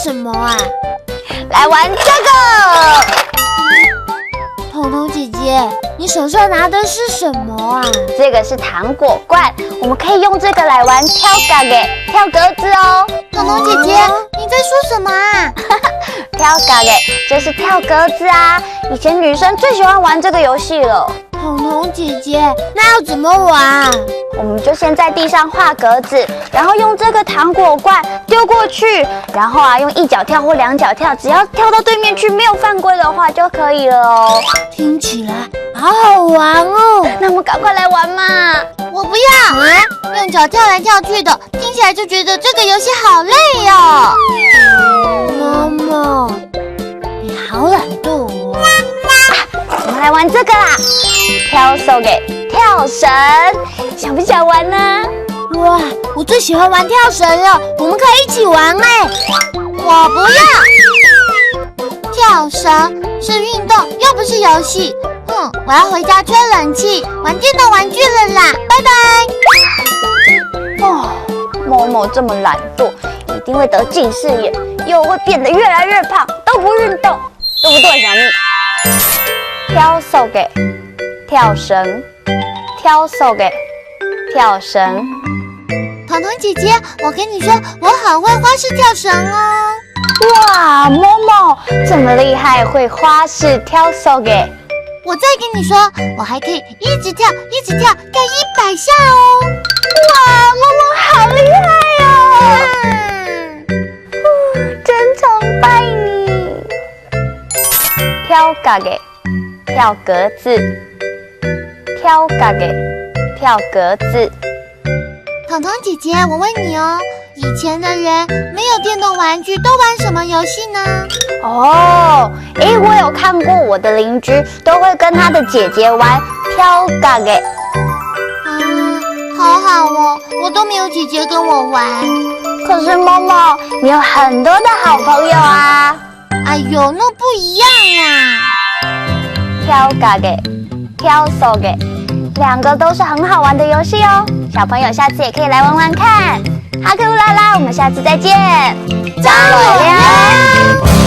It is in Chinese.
什么啊？来玩这个。彤彤姐姐，你手上拿的是什么啊？这个是糖果罐，我们可以用这个来玩跳嘎给跳格子哦。彤彤姐姐，你在说什么啊？跳嘎给就是跳格子啊，以前女生最喜欢玩这个游戏了。彤彤姐姐，那要怎么玩？我们就先在地上画格子，然后用这个糖果罐丢过去，然后用一脚跳或两脚跳，只要跳到对面去没有犯规的话就可以了哦。听起来好好玩哦！那我们赶快来玩嘛！我不要啊！用脚跳来跳去的，听起来就觉得这个游戏好累哦。妈妈，你好懒惰哦。我们来玩这个啦，跳手给跳绳，想不想玩呢？哇，我最喜欢玩跳绳了，我们可以一起玩哎！我不要，跳绳是运动，又不是游戏。我要回家吹冷气，玩电动玩具了啦，拜拜。哦，某某这么懒惰，一定会得近视眼，又会变得越来越胖，都不运动，对不对，小蜜？跳手给跳绳，跳手给跳绳。彤彤姐姐，我跟你说，我很会花式跳绳哦。哇，某某这么厉害，会花式跳手给。我再跟你说，我还可以一直跳，一直跳，干100下哦！哇，萌萌好厉害哦！真崇拜你！跳嘎给跳格子，跳嘎给跳格子。彤彤姐姐，我问你哦，以前的人没有电动玩具，都玩什么游戏呢？哦，我有看过我的邻居都会跟他的姐姐玩跳嘎给。好好哦，我都没有姐姐跟我玩。可是某某，你有很多的好朋友啊。哎呦，那不一样啊！跳嘎给跳手给，两个都是很好玩的游戏哦。小朋友下次也可以来玩玩看。哈克乌拉拉，我们下次再见。张伟良。